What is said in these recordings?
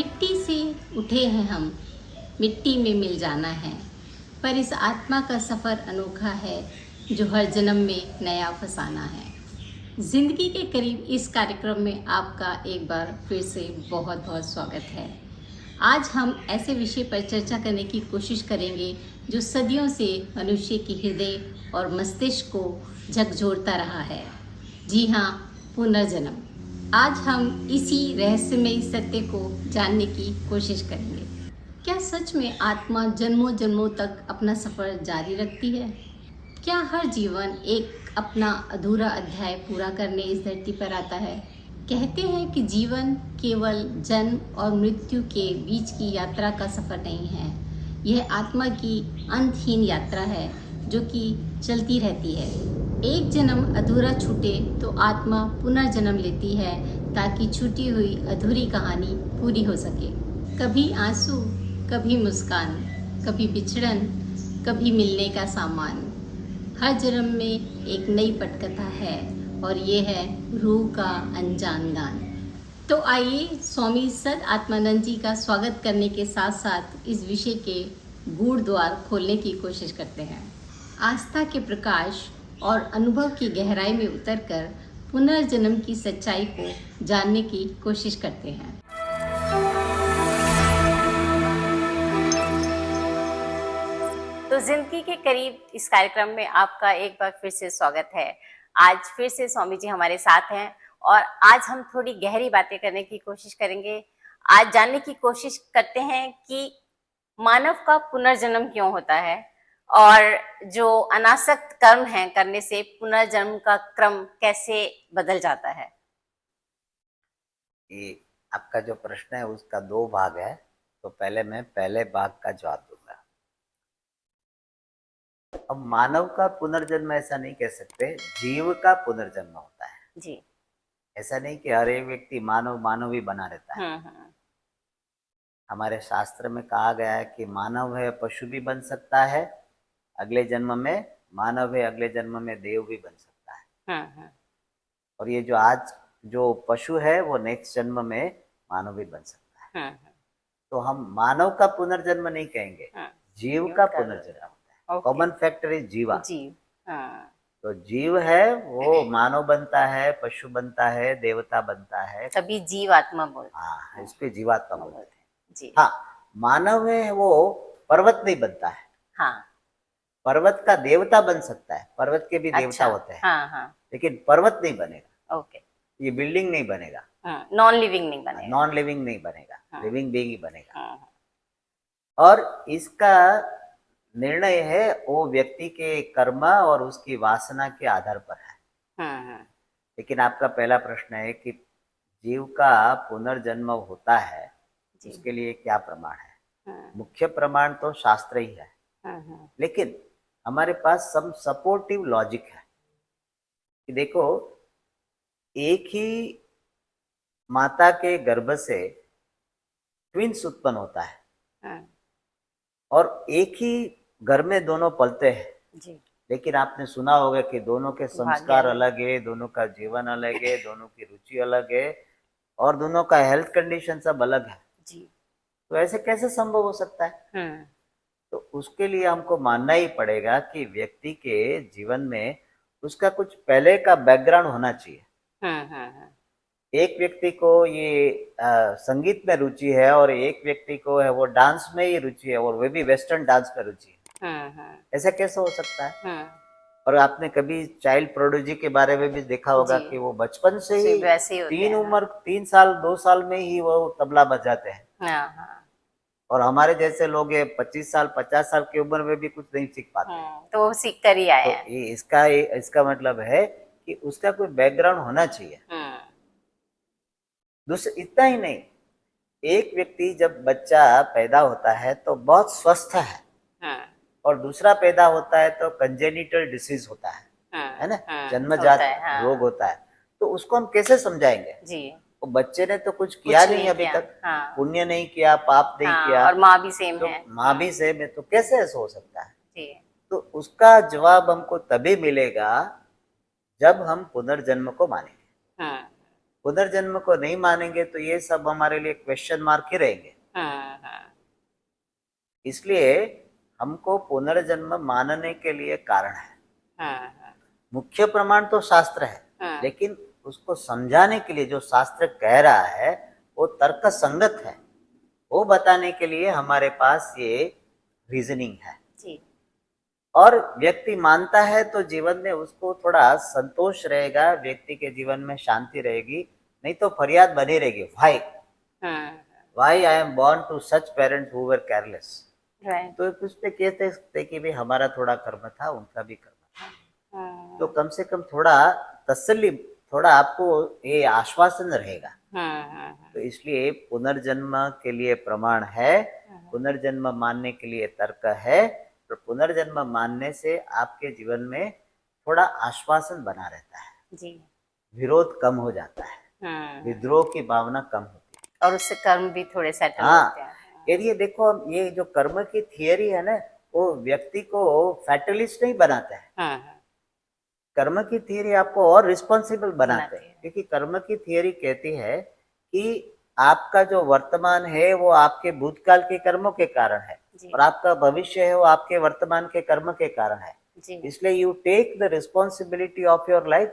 मिट्टी से उठे हैं हम, मिट्टी में मिल जाना है। पर इस आत्मा का सफ़र अनोखा है जो हर जन्म में नया फसाना है। ज़िंदगी के करीब इस कार्यक्रम में आपका एक बार फिर से बहुत बहुत स्वागत है। आज हम ऐसे विषय पर चर्चा करने की कोशिश करेंगे जो सदियों से मनुष्य की हृदय और मस्तिष्क को झकझोरता रहा है। जी हाँ, पुनर्जन्म। आज हम इसी रहस्यमयी सत्य को जानने की कोशिश करेंगे। क्या सच में आत्मा जन्मों जन्मों तक अपना सफ़र जारी रखती है? क्या हर जीवन एक अपना अधूरा अध्याय पूरा करने इस धरती पर आता है? कहते हैं कि जीवन केवल जन्म और मृत्यु के बीच की यात्रा का सफ़र नहीं है। यह आत्मा की अंतहीन यात्रा है जो कि चलती रहती है। एक जन्म अधूरा छूटे तो आत्मा पुनर्जन्म लेती है ताकि छूटी हुई अधूरी कहानी पूरी हो सके। कभी आंसू, कभी मुस्कान, कभी बिछड़न, कभी मिलने का सामान। हर जन्म में एक नई पटकथा है और ये है रूह का अनजान गान। तो आइए स्वामी सद आत्मानंद जी का स्वागत करने के साथ साथ इस विषय के गूढ़ द्वार खोलने की कोशिश करते हैं। आस्था के प्रकाश और अनुभव की गहराई में उतरकर पुनर्जन्म की सच्चाई को जानने की कोशिश करते हैं। तो जिंदगी के करीब इस कार्यक्रम में आपका एक बार फिर से स्वागत है। आज फिर से स्वामी जी हमारे साथ हैं और आज हम थोड़ी गहरी बातें करने की कोशिश करेंगे। आज जानने की कोशिश करते हैं कि मानव का पुनर्जन्म क्यों होता है और जो अनासक्त कर्म हैं करने से पुनर्जन्म का क्रम कैसे बदल जाता है। ये आपका जो प्रश्न है उसका दो भाग है, तो पहले मैं पहले भाग का जवाब दूंगा। अब मानव का पुनर्जन्म ऐसा नहीं कह सकते, जीव का पुनर्जन्म होता है जी। ऐसा नहीं कि हर एक व्यक्ति मानव मानव ही बना रहता है। हमारे शास्त्र में कहा गया है कि मानव है पशु भी बन सकता है अगले जन्म में, मानव है अगले जन्म में देव भी बन सकता है। और ये जो आज जो पशु है वो नेक्स्ट जन्म में मानव भी बन सकता है। तो हम मानव का पुनर्जन्म नहीं कहेंगे, जीव का पुनर्जन्म होता है। कॉमन फैक्टर इज जीवा। तो जीव है वो मानव बनता है, पशु बनता है, देवता बनता है, तभी जीवात्मा बोलते हैं। हाँ, इसको जीवात्मा बोलते हैं जी। हाँ, मानव है वो पर्वत नहीं बनता है। हाँ, पर्वत का देवता बन सकता है, पर्वत के भी देवता होते हैं। हाँ। लेकिन पर्वत नहीं बनेगा। ओके। ये बिल्डिंग नहीं बनेगा, नॉन लिविंग नहीं बनेगा। नॉन लिविंग नहीं बनेगा, लिविंग बीइंग ही बनेगा। और इसका निर्णय है वो व्यक्ति के कर्म और उसकी वासना के आधार पर है। लेकिन आपका पहला प्रश्न है कि जीव का पुनर्जन्म होता है, उसके लिए क्या प्रमाण है? मुख्य प्रमाण तो शास्त्र ही है, लेकिन हमारे पास सब सपोर्टिव लॉजिक है कि देखो, एक ही माता के गर्भ से ट्विंस उत्पन्न होता है और एक ही घर में दोनों पलते हैं जी। लेकिन आपने सुना होगा कि दोनों के संस्कार अलग है, दोनों का जीवन अलग है, दोनों की रुचि अलग है और दोनों का हेल्थ कंडीशन सब अलग है जी। तो ऐसे कैसे संभव हो सकता है? तो उसके लिए हमको मानना ही पड़ेगा कि व्यक्ति के जीवन में उसका कुछ पहले का बैकग्राउंड होना चाहिए। एक व्यक्ति को ये संगीत में रुचि है और एक व्यक्ति को है वो डांस में ही रुचि है और वो भी वेस्टर्न डांस में रुचि है। ऐसा कैसे हो सकता है? और आपने कभी चाइल्ड प्रोडिजी के बारे में भी देखा होगा कि वो बचपन से ही 3 साल 2 साल में ही वो तबला बजाते हैं। और हमारे जैसे लोग 25 साल 50 साल की उम्र में भी कुछ नहीं सीख पाते। तो वो सीख कर ही आए हैं। तो इसका मतलब है कि उसका कोई बैकग्राउंड होना चाहिए। दूसरा इतना ही नहीं, एक व्यक्ति जब बच्चा पैदा होता है तो बहुत स्वस्थ है और दूसरा पैदा होता है तो कंजेनिटल डिसीज होता है ना, जन्मजात रोग होता है। तो उसको हम कैसे समझाएंगे जी? वो बच्चे ने तो कुछ किया नहीं अभी तक, पुण्य नहीं किया, पाप नहीं किया, और माँ भी सेम तो है, माँ भी सेम है, तो कैसे ऐसा हो सकता है जी? तो उसका जवाब हमको तभी मिलेगा जब हम पुनर्जन्म को मानेंगे। पुनर्जन्म को नहीं मानेंगे तो ये सब हमारे लिए क्वेश्चन मार्क ही रहेंगे। इसलिए हमको पुनर्जन्म मानने के लिए कारण है। मुख्य प्रमाण तो शास्त्र है, लेकिन उसको समझाने के लिए जो शास्त्र कह रहा है वो तर्क संगत है, वो बताने के लिए हमारे पास ये रीजनिंग है जी। और व्यक्ति मानता है तो जीवन में उसको थोड़ा संतोष रहेगा, व्यक्ति के जीवन में शांति रहेगी, नहीं तो फरियाद बनी रहेगी, why I am born to such parents who were careless. तो उस पे कहते थे कि भाई हमारा थोड़ा कर्म था, उनका भी कर्म था। तो कम से कम थोड़ा तसल्ली, थोड़ा आपको ये आश्वासन रहेगा। तो इसलिए पुनर्जन्म के लिए प्रमाण है, पुनर्जन्म मानने के लिए तर्क है। तो पुनर्जन्म मानने से आपके जीवन में थोड़ा आश्वासन बना रहता है जी। विरोध कम हो जाता है, विद्रोह की भावना कम होती है, और उससे कर्म भी थोड़े सेटल होते हैं। ये देखो, ये जो कर्म की थियरी है ना, वो व्यक्ति को फैटलिस्ट नहीं बनाता है। कर्म की थियरी आपको और रिस्पॉन्सिबल बनाते हैं, क्योंकि कर्म की थियरी कहती है कि आपका जो वर्तमान है वो आपके भूतकाल के कर्मों के कारण है, और आपका भविष्य है वो आपके वर्तमान के कर्म के कारण है। इसलिए you take the responsibility of your life.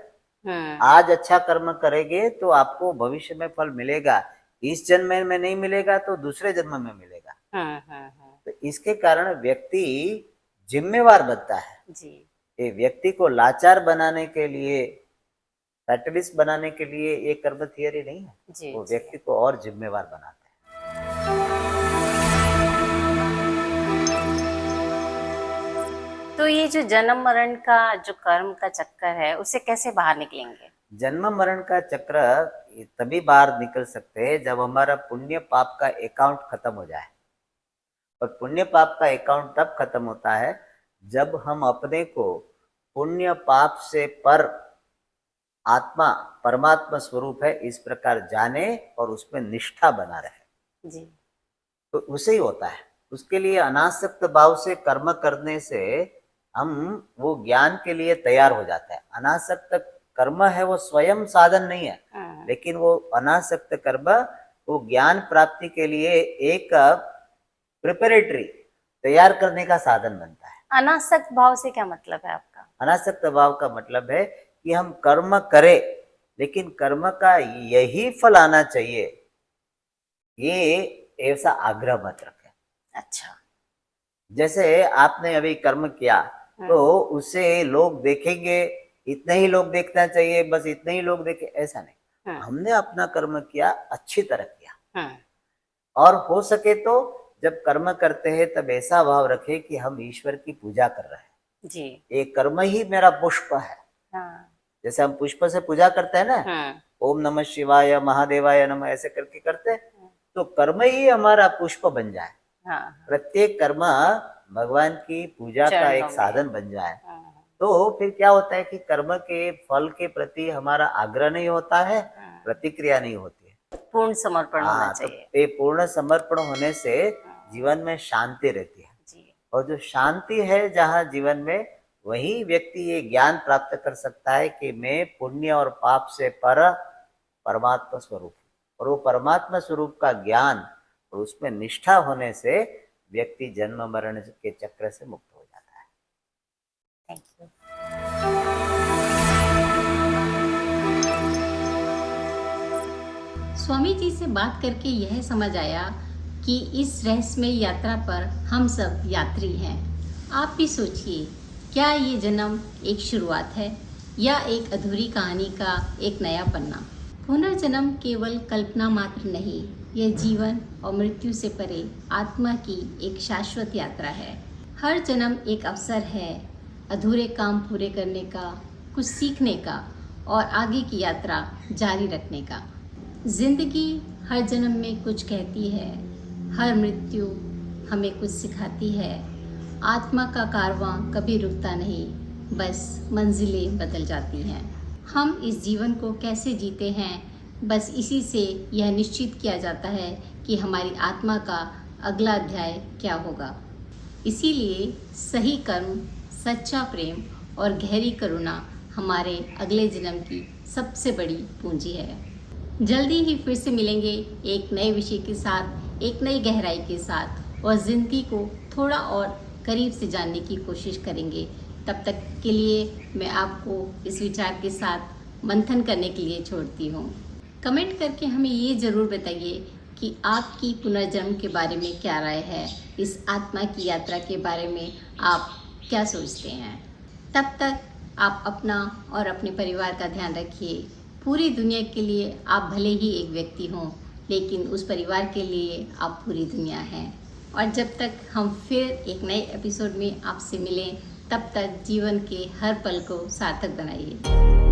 आज अच्छा कर्म करेंगे तो आपको भविष्य में फल मिलेगा, इस जन्म में नहीं मिलेगा तो दूसरे जन्म में मिलेगा। तो इसके कारण व्यक्ति जिम्मेवार बनता है जी। ये व्यक्ति को लाचार बनाने के लिए, फैटलिस्ट बनाने के लिए ये कर्म थियरी नहीं है जी, वो व्यक्ति को और जिम्मेवार बनाता है। तो ये जो जन्म मरण का जो कर्म का चक्कर है, उससे कैसे बाहर निकलेंगे? जन्म मरण का चक्र तभी बाहर निकल सकते हैं जब हमारा पुण्य पाप का अकाउंट खत्म हो जाए। और पुण्य पाप का अकाउंट तब खत्म होता है जब हम अपने को पुण्य पाप से पर आत्मा परमात्मा स्वरूप है इस प्रकार जाने और उसमें निष्ठा बना रहे जी। तो उसे ही होता है। उसके लिए अनासक्त भाव से कर्म करने से हम वो ज्ञान के लिए तैयार हो जाता है। अनासक्त कर्म है वो स्वयं साधन नहीं है, लेकिन वो अनासक्त कर्म वो ज्ञान प्राप्ति के लिए एक प्रिपरेटरी, तैयार करने का साधन बनता है। अनासक्त भाव से क्या मतलब है आपका? अनासक्त भाव का मतलब है कि हम कर्म करें, लेकिन कर्म का यही फल आना चाहिए, ये ऐसा आग्रह मत रखें। अच्छा, जैसे आपने अभी कर्म किया तो उसे लोग देखेंगे, इतने ही लोग देखना चाहिए, बस इतने ही लोग देखे, ऐसा नहीं। हमने अपना कर्म किया, अच्छी तरह किया, और हो सके तो जब कर्म करते हैं तब ऐसा भाव रखे कि हम ईश्वर की पूजा कर रहे हैं जी। ये कर्म ही मेरा पुष्प है। जैसे हम पुष्प से पूजा करते हैं ना, ओम नमः शिवाय महादेवाय नमः ऐसे करके करते हैं, तो कर्म ही हमारा पुष्प बन जाए। प्रत्येक कर्म भगवान की पूजा का एक साधन बन जाए, तो फिर क्या होता है कि कर्म के फल के प्रति हमारा आग्रह नहीं होता है, प्रतिक्रिया नहीं होती है, पूर्ण समर्पण होना चाहिए। तो ये पूर्ण समर्पण होने से जीवन में शांति रहती है जी। और जो शांति है जहाँ जीवन में, वही व्यक्ति ये ज्ञान प्राप्त कर सकता है कि मैं पुण्य और पाप से पर परमात्मा स्वरूप, और वो परमात्मा स्वरूप का ज्ञान और उसमें निष्ठा होने से व्यक्ति जन्म मरण के चक्र से मुक्त हो जाता है। Thank you. स्वामी जी से बात करके यह समझ आया कि इस रहस्यमय यात्रा पर हम सब यात्री हैं। आप भी सोचिए, क्या ये जन्म एक शुरुआत है या एक अधूरी कहानी का एक नया पन्ना? पुनर्जन्म केवल कल्पना मात्र नहीं, यह जीवन और मृत्यु से परे आत्मा की एक शाश्वत यात्रा है। हर जन्म एक अवसर है अधूरे काम पूरे करने का, कुछ सीखने का और आगे की यात्रा जारी रखने का। जिंदगी हर जन्म में कुछ कहती है, हर मृत्यु हमें कुछ सिखाती है। आत्मा का कारवां कभी रुकता नहीं, बस मंजिलें बदल जाती हैं। हम इस जीवन को कैसे जीते हैं, बस इसी से यह निश्चित किया जाता है कि हमारी आत्मा का अगला अध्याय क्या होगा। इसीलिए सही कर्म, सच्चा प्रेम और गहरी करुणा हमारे अगले जन्म की सबसे बड़ी पूंजी है। जल्दी ही फिर से मिलेंगे एक नए विषय के साथ, एक नई गहराई के साथ, और ज़िंदगी को थोड़ा और करीब से जानने की कोशिश करेंगे। तब तक के लिए मैं आपको इस विचार के साथ मंथन करने के लिए छोड़ती हूँ। कमेंट करके हमें ये ज़रूर बताइए कि आपकी पुनर्जन्म के बारे में क्या राय है, इस आत्मा की यात्रा के बारे में आप क्या सोचते हैं। तब तक आप अपना और अपने परिवार का ध्यान रखिए। पूरी दुनिया के लिए आप भले ही एक व्यक्ति हों, लेकिन उस परिवार के लिए आप पूरी दुनिया हैं। और जब तक हम फिर एक नए एपिसोड में आपसे मिलें, तब तक जीवन के हर पल को सार्थक बनाइए।